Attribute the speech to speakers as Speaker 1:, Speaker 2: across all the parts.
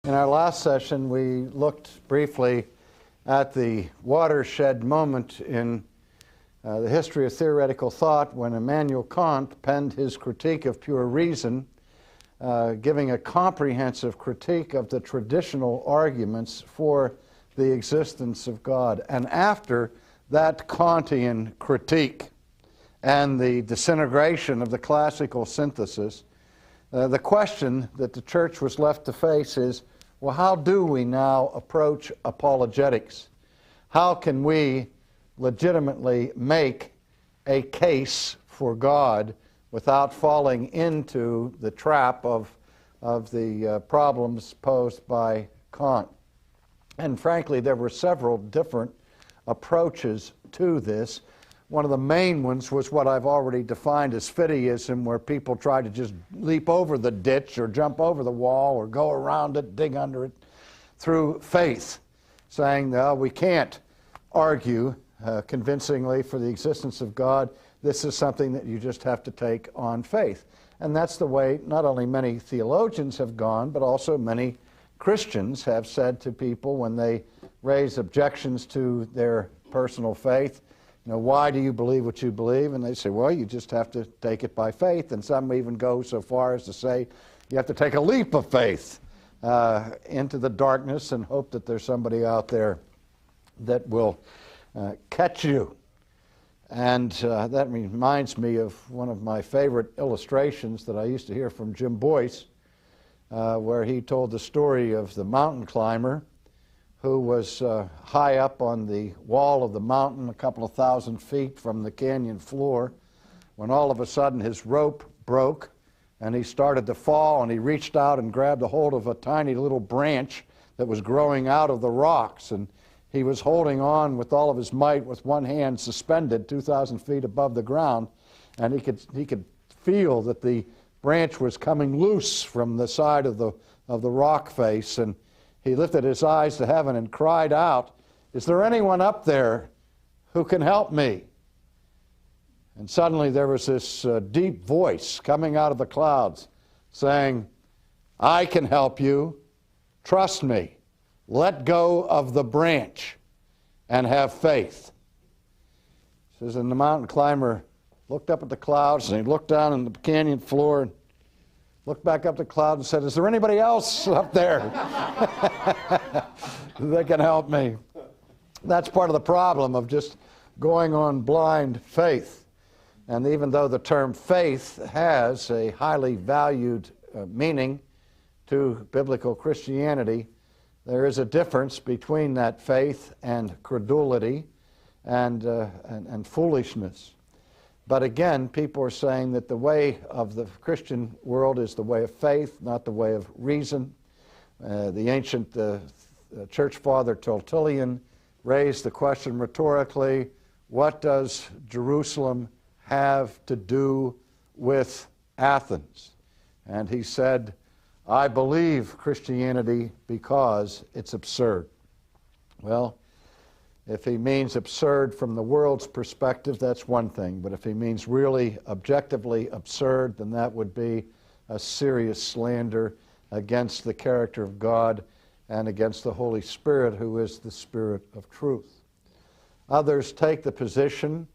Speaker 1: In our last session, we looked briefly at the watershed moment in the history of theoretical thought when Immanuel Kant penned his Critique of Pure Reason, giving a comprehensive critique of the traditional arguments for the existence of God. And after that Kantian critique and the disintegration of the classical synthesis, the question that the church was left to face is, well, how do we now approach apologetics? How can we legitimately make a case for God without falling into the trap of the problems posed by Kant? And frankly, there were several different approaches to this. One of the main ones was what I've already defined as fideism, where people try to just leap over the ditch or jump over the wall or go around it, dig under it, through faith, saying, no, we can't argue convincingly for the existence of God. This is something that you just have to take on faith. And that's the way not only many theologians have gone, but also many Christians have said to people when they raise objections to their personal faith, you know, why do you believe what you believe? And they say, well, you just have to take it by faith. And some even go so far as to say you have to take a leap of faith into the darkness and hope that there's somebody out there that will catch you. And that reminds me of one of my favorite illustrations that I used to hear from Jim Boyce, where he told the story of the mountain climber who was high up on the wall of the mountain, a couple of thousand feet from the canyon floor, when all of a sudden his rope broke and he started to fall, and he reached out and grabbed a hold of a tiny little branch that was growing out of the rocks, and he was holding on with all of his might with one hand suspended 2,000 feet above the ground, and he could feel that the branch was coming loose from the side of the rock face, and he lifted his eyes to heaven and cried out, "Is there anyone up there who can help me?" And suddenly there was this deep voice coming out of the clouds saying, "I can help you. Trust me. Let go of the branch and have faith." It says, and the mountain climber looked up at the clouds, and he looked down in the canyon floor and looked back up the cloud and said, "Is there anybody else up there that can help me?" That's part of the problem of just going on blind faith. And even though the term faith has a highly valued meaning to biblical Christianity, there is a difference between that faith and credulity and foolishness. But again, people are saying that the way of the Christian world is the way of faith, not the way of reason. The ancient church father Tertullian raised the question rhetorically, what does Jerusalem have to do with Athens? And he said, I believe Christianity because it's absurd. Well, if he means absurd from the world's perspective, that's one thing. But if he means really objectively absurd, then that would be a serious slander against the character of God and against the Holy Spirit, who is the Spirit of truth. Others take the position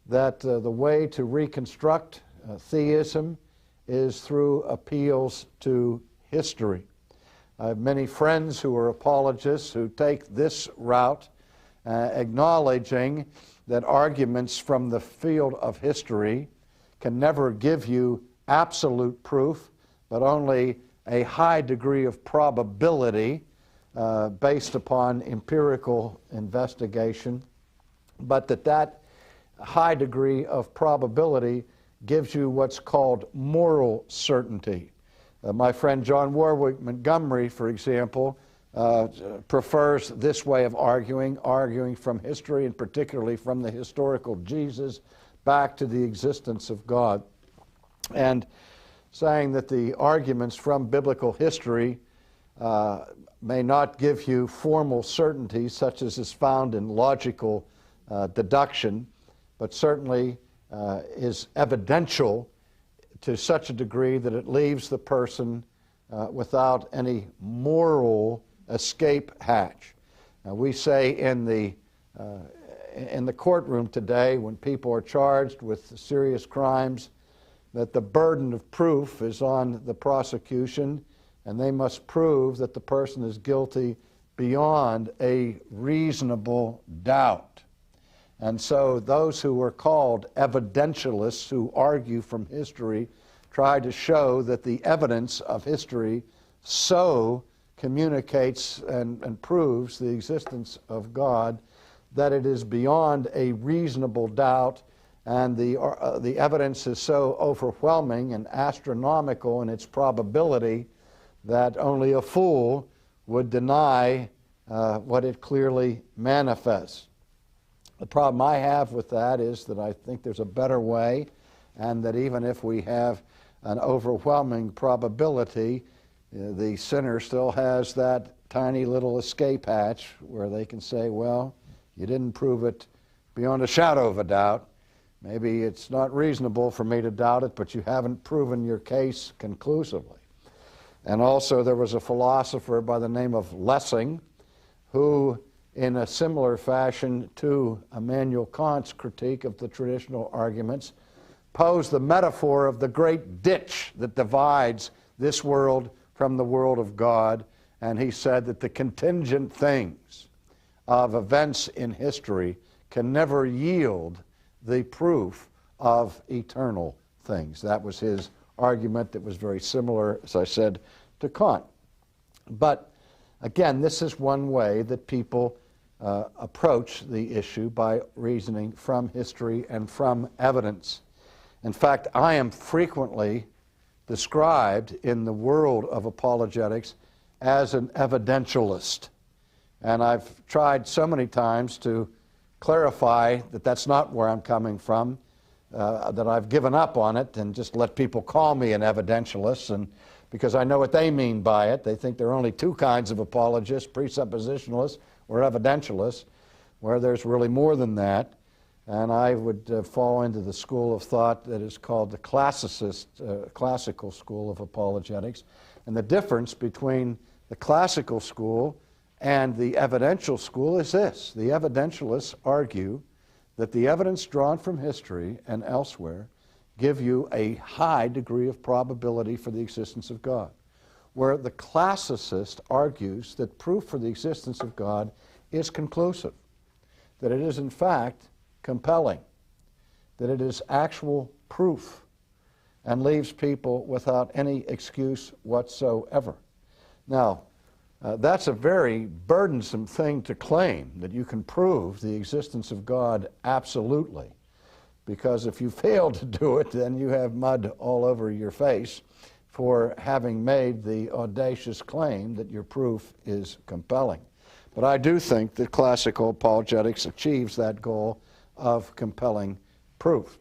Speaker 1: that the way to reconstruct theism is through appeals to history. I have many friends who are apologists who take this route, acknowledging that arguments from the field of history can never give you absolute proof, but only a high degree of probability based upon empirical investigation, but that high degree of probability gives you what's called moral certainty. My friend John Warwick Montgomery, for example, prefers this way of arguing from history, and particularly from the historical Jesus back to the existence of God, and saying that the arguments from biblical history may not give you formal certainty such as is found in logical deduction, but certainly is evidential to such a degree that it leaves the person without any moral escape hatch. We say in the courtroom today, when people are charged with serious crimes, that the burden of proof is on the prosecution, and they must prove that the person is guilty beyond a reasonable doubt. And so those who are called evidentialists, who argue from history, try to show that the evidence of history so communicates and proves the existence of God that it is beyond a reasonable doubt, and the evidence is so overwhelming and astronomical in its probability that only a fool would deny what it clearly manifests. The problem I have with that is that I think there's a better way, and that even if we have an overwhelming probability, the sinner still has that tiny little escape hatch where they can say, well, you didn't prove it beyond a shadow of a doubt. Maybe it's not reasonable for me to doubt it, but you haven't proven your case conclusively. And also there was a philosopher by the name of Lessing who, in a similar fashion to Immanuel Kant's critique of the traditional arguments, posed the metaphor of the great ditch that divides this world from the world of God, and he said that the contingent things of events in history can never yield the proof of eternal things. That was his argument that was very similar, as I said, to Kant. But again, this is one way that people approach the issue, by reasoning from history and from evidence. In fact, I am frequently described in the world of apologetics as an evidentialist. And I've tried so many times to clarify that that's not where I'm coming from, that I've given up on it and just let people call me an evidentialist, and because I know what they mean by it. They think there are only two kinds of apologists, presuppositionalists or evidentialists, where there's really more than that. And I would fall into the school of thought that is called the classical school of apologetics. And the difference between the classical school and the evidential school is this. The evidentialists argue that the evidence drawn from history and elsewhere give you a high degree of probability for the existence of God, where the classicist argues that proof for the existence of God is conclusive, that it is in fact compelling, that it is actual proof, and leaves people without any excuse whatsoever. Now, that's a very burdensome thing to claim, that you can prove the existence of God absolutely, because if you fail to do it, then you have mud all over your face for having made the audacious claim that your proof is compelling. But I do think that classical apologetics achieves that goal of compelling proof.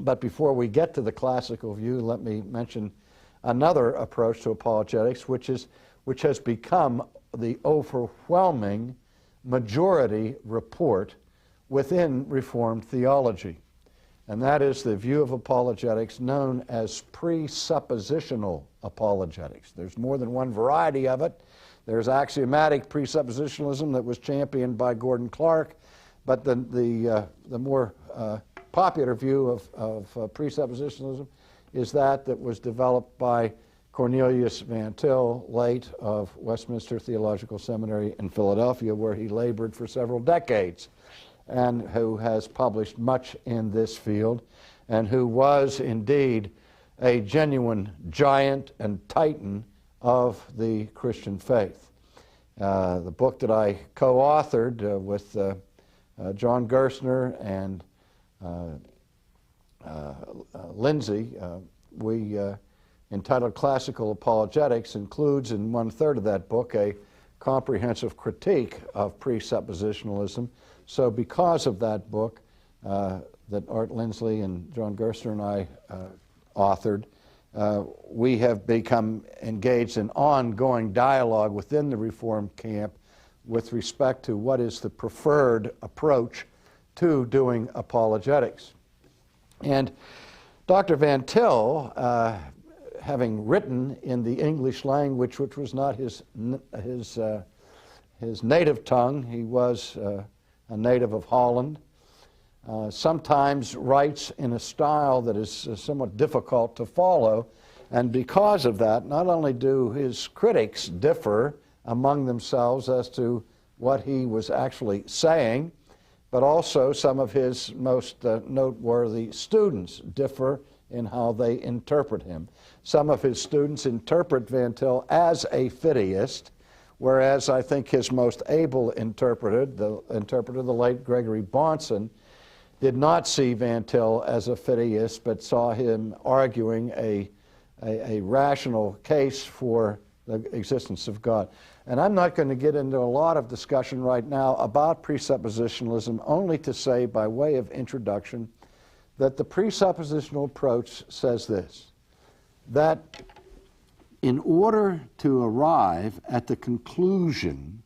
Speaker 1: But before we get to the classical view, let me mention another approach to apologetics, which has become the overwhelming majority report within Reformed theology. And that is the view of apologetics known as presuppositional apologetics. There's more than one variety of it. There's axiomatic presuppositionalism that was championed by Gordon Clark, but the more popular view of presuppositionalism is that was developed by Cornelius Van Til, late of Westminster Theological Seminary in Philadelphia, where he labored for several decades, and who has published much in this field, and who was indeed a genuine giant and titan of the Christian faith. The book that I co-authored with John Gerstner and Lindsay, we entitled Classical Apologetics, includes in 1/3 of that book a comprehensive critique of presuppositionalism. So because of that book that Art Lindsley and John Gerstner and I authored, we have become engaged in ongoing dialogue within the Reformed camp with respect to what is the preferred approach to doing apologetics. And Dr. Van Til having written in the English language, which was not his native tongue. He was a native of Holland. Sometimes writes in a style that is somewhat difficult to follow, and because of that, not only do his critics differ among themselves as to what he was actually saying, but also some of his most noteworthy students differ in how they interpret him. Some of his students interpret Van Til as a fideist, whereas I think his most able interpreter, the late Gregory Bahnsen, did not see Van Til as a fideist, but saw him arguing a rational case for the existence of God. And I'm not going to get into a lot of discussion right now about presuppositionalism, only to say by way of introduction that the presuppositional approach says this, that in order to arrive at the conclusion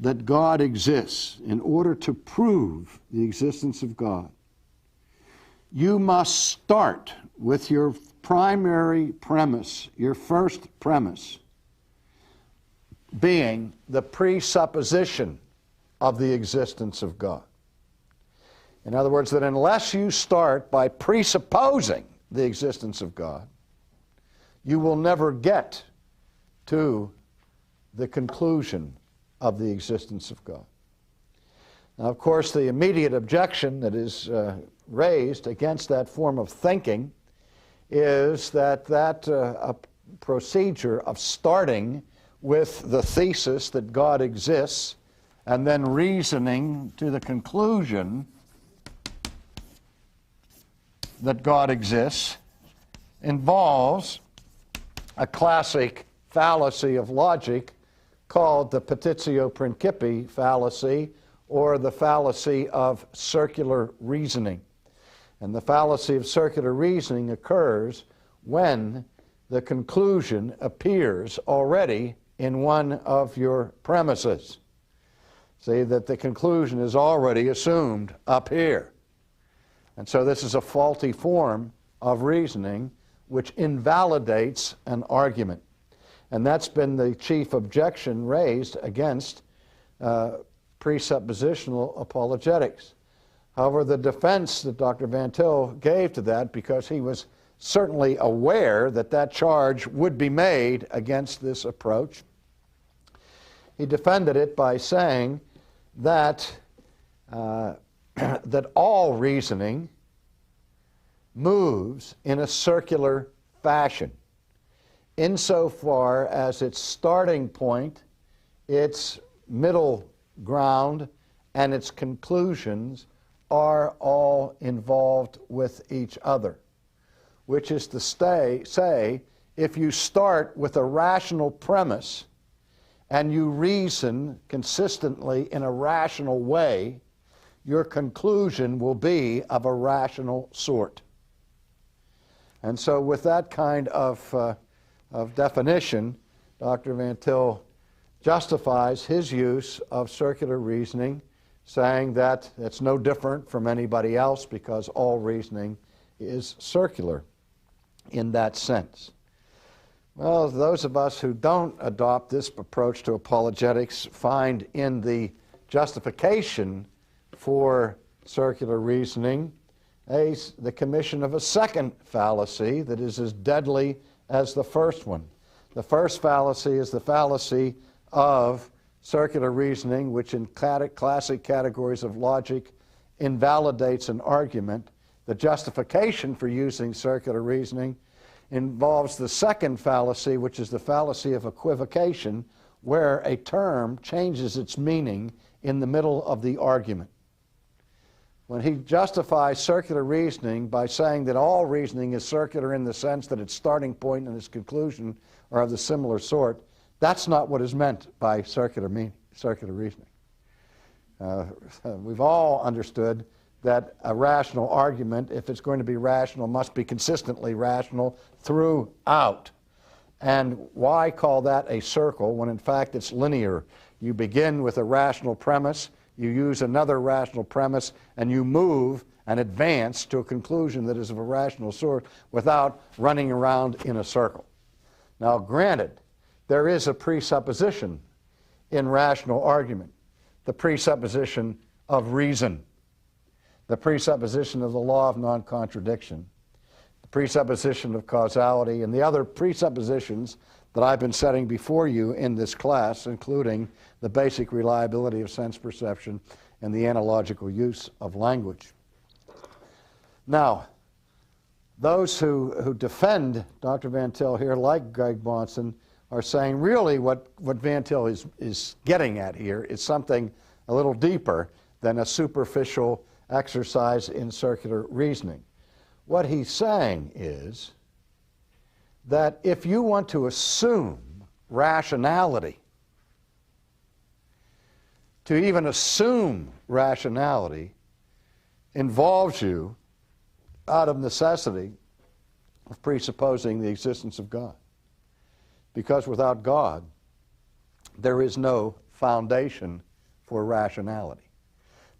Speaker 1: that God exists, in order to prove the existence of God, you must start with your primary premise, your first premise, being the presupposition of the existence of God. In other words, that unless you start by presupposing the existence of God, you will never get to the conclusion of the existence of God. Now, of course, the immediate objection that is raised against that form of thinking is that a procedure of starting with the thesis that God exists and then reasoning to the conclusion that God exists involves a classic fallacy of logic called the petitio principii fallacy, or the fallacy of circular reasoning. And the fallacy of circular reasoning occurs when the conclusion appears already in one of your premises. See, that the conclusion is already assumed up here. And so this is a faulty form of reasoning which invalidates an argument. And that's been the chief objection raised against presuppositional apologetics. However, the defense that Dr. Van Til gave to that, because he was certainly aware that that charge would be made against this approach, he defended it by saying that that all reasoning moves in a circular fashion, insofar as its starting point, its middle ground, and its conclusions are all involved with each other. Which is to say, if you start with a rational premise and you reason consistently in a rational way, your conclusion will be of a rational sort. And so with that kind of definition, Dr. Van Til justifies his use of circular reasoning, saying that it's no different from anybody else because all reasoning is circular in that sense. Well, those of us who don't adopt this approach to apologetics find in the justification for circular reasoning the commission of a second fallacy that is as deadly as the first one. The first fallacy is the fallacy of circular reasoning, which in classic categories of logic invalidates an argument. The justification for using circular reasoning involves the second fallacy, which is the fallacy of equivocation, where a term changes its meaning in the middle of the argument. When he justifies circular reasoning by saying that all reasoning is circular in the sense that its starting point and its conclusion are of the similar sort, that's not what is meant by circular reasoning. We've all understood that a rational argument, if it's going to be rational, must be consistently rational throughout. And why call that a circle when in fact it's linear? You begin with a rational premise, You use another rational premise, and you move and advance to a conclusion that is of a rational sort without running around in a circle. Now, granted, there is a presupposition in rational argument, the presupposition of reason, the presupposition of the law of non-contradiction, the presupposition of causality, and the other presuppositions that I've been setting before you in this class, including the basic reliability of sense perception and the analogical use of language. Now, those who defend Dr. Van Til here, like Greg Bahnsen, are saying really what Van Til is getting at here is something a little deeper than a superficial exercise in circular reasoning. What he's saying is that if you want to assume rationality, to even assume rationality involves you, out of necessity, of presupposing the existence of God. Because without God, there is no foundation for rationality.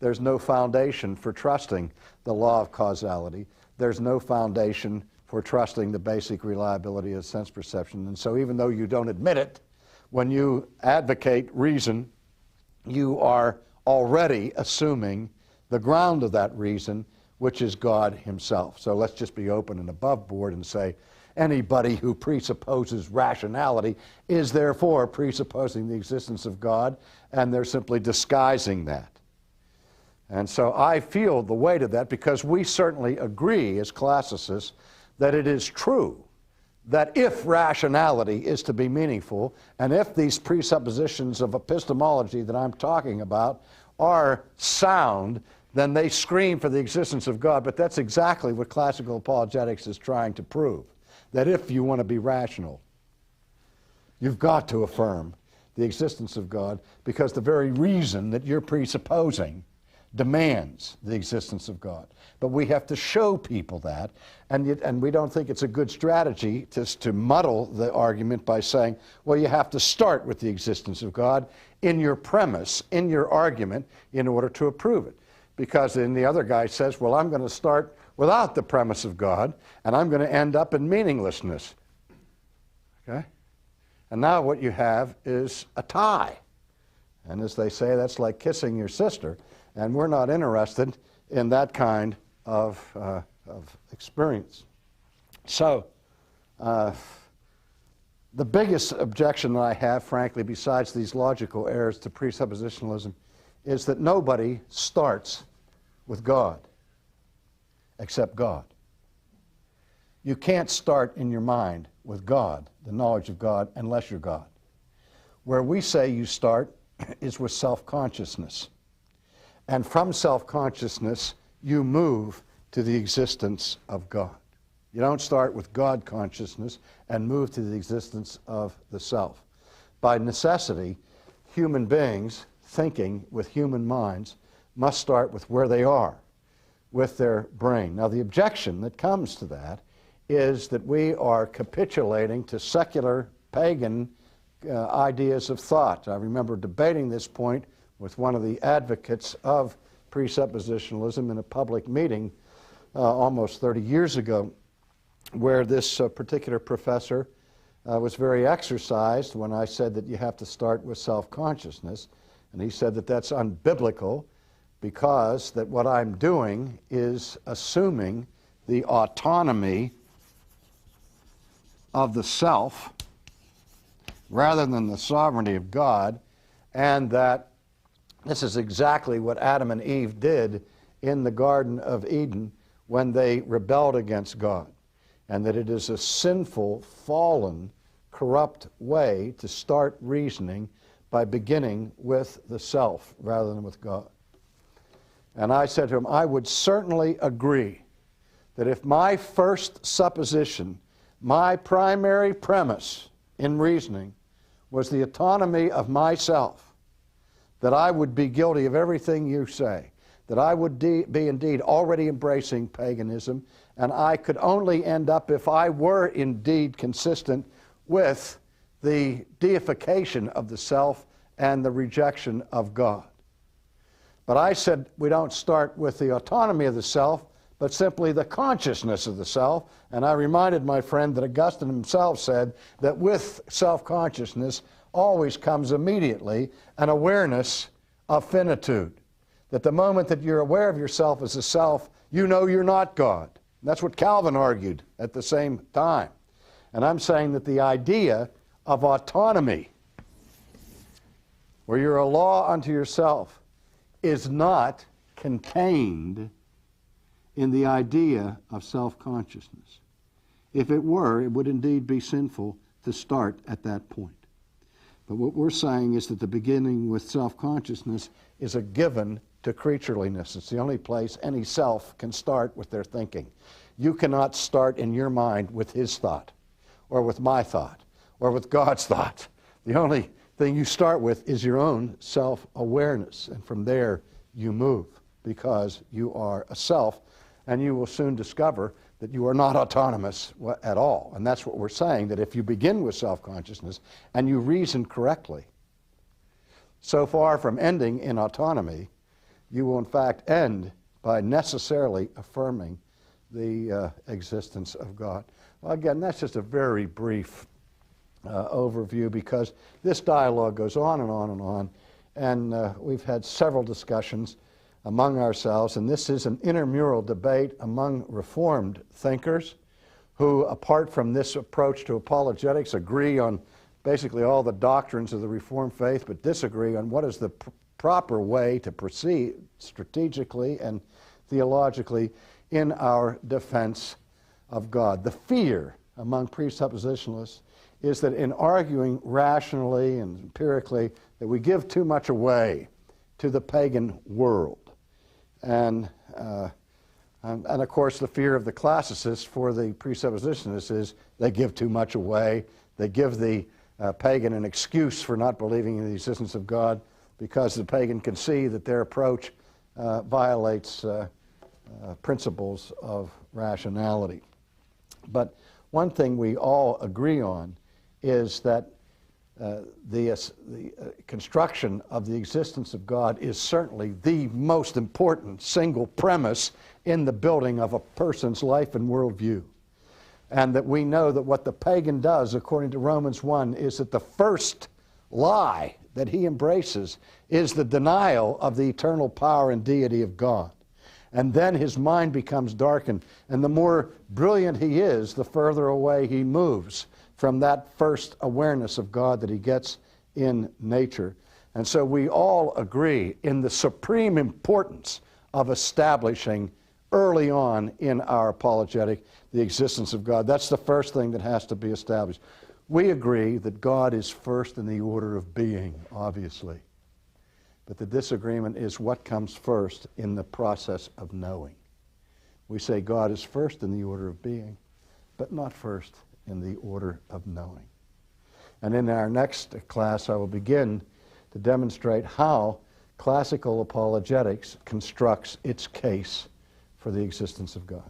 Speaker 1: There's no foundation for trusting the law of causality. There's no foundation for trusting the basic reliability of sense perception. And so even though you don't admit it, when you advocate reason, you are already assuming the ground of that reason, which is God himself. So let's just be open and above board and say anybody who presupposes rationality is therefore presupposing the existence of God, and they're simply disguising that. And so I feel the weight of that, because we certainly agree as classicists that it is true that if rationality is to be meaningful, and if these presuppositions of epistemology that I'm talking about are sound, then they scream for the existence of God. But that's exactly what classical apologetics is trying to prove, that if you want to be rational, you've got to affirm the existence of God, because the very reason that you're presupposing demands the existence of God. But we have to show people that, and we don't think it's a good strategy to muddle the argument by saying, well, you have to start with the existence of God in your premise, in your argument, in order to approve it. Because then the other guy says, well, I'm going to start without the premise of God, and I'm going to end up in meaninglessness. Okay? And now what you have is a tie. And as they say, that's like kissing your sister. And we're not interested in that kind of experience. So the biggest objection that I have, frankly, besides these logical errors to presuppositionalism, is that nobody starts with God except God. You can't start in your mind with God, the knowledge of God, unless you're God. Where we say you start is with self-consciousness. And from self-consciousness, you move to the existence of God. You don't start with God consciousness and move to the existence of the self. By necessity, human beings thinking with human minds must start with where they are, with their brain. Now, the objection that comes to that is that we are capitulating to secular pagan ideas of thought. I remember debating this point with one of the advocates of presuppositionalism in a public meeting almost 30 years ago, where this particular professor was very exercised when I said that you have to start with self-consciousness. And he said that that's unbiblical, because that what I'm doing is assuming the autonomy of the self rather than the sovereignty of God, and that this is exactly what Adam and Eve did in the Garden of Eden when they rebelled against God, and that it is a sinful, fallen, corrupt way to start reasoning by beginning with the self rather than with God. And I said to him, I would certainly agree that if my first supposition, my primary premise in reasoning was the autonomy of myself, that I would be guilty of everything you say, that I would be indeed already embracing paganism, and I could only end up, if I were indeed consistent with the deification of the self and the rejection of God. But I said we don't start with the autonomy of the self, but simply the consciousness of the self. And I reminded my friend that Augustine himself said that with self-consciousness always comes immediately an awareness of finitude. That the moment that you're aware of yourself as a self, you know you're not God. And that's what Calvin argued at the same time. And I'm saying that the idea of autonomy, where you're a law unto yourself, is not contained in the idea of self-consciousness. If it were, it would indeed be sinful to start at that point. But what we're saying is that the beginning with self-consciousness is a given to creatureliness. It's the only place any self can start with their thinking. You cannot start in your mind with his thought, or with my thought, or with God's thought. The only thing you start with is your own self-awareness, and from there you move, because you are a self, and you will soon discover that you are not autonomous at all. And that's what we're saying, that if you begin with self-consciousness and you reason correctly, so far from ending in autonomy, you will in fact end by necessarily affirming the existence of God. Well, again, that's just a very brief overview, because this dialogue goes on and on and on, and we've had several discussions among ourselves, and this is an intramural debate among Reformed thinkers who, apart from this approach to apologetics, agree on basically all the doctrines of the Reformed faith, but disagree on what is the proper way to proceed strategically and theologically in our defense of God. The fear among presuppositionalists is that in arguing rationally and empirically, that we give too much away to the pagan world. And of course, the fear of the classicists for the presuppositionists is they give too much away. They give the pagan an excuse for not believing in the existence of God, because the pagan can see that their approach violates principles of rationality. But one thing we all agree on is that the construction of the existence of God is certainly the most important single premise in the building of a person's life and worldview. And that we know that what the pagan does, according to Romans 1, is that the first lie that he embraces is the denial of the eternal power and deity of God. And then his mind becomes darkened, and the more brilliant he is, the further away he moves from that first awareness of God that he gets in nature. And so we all agree in the supreme importance of establishing early on in our apologetic the existence of God. That's the first thing that has to be established. We agree that God is first in the order of being, obviously. But the disagreement is what comes first in the process of knowing. We say God is first in the order of being, but not first in the order of knowing. And in our next class, I will begin to demonstrate how classical apologetics constructs its case for the existence of God.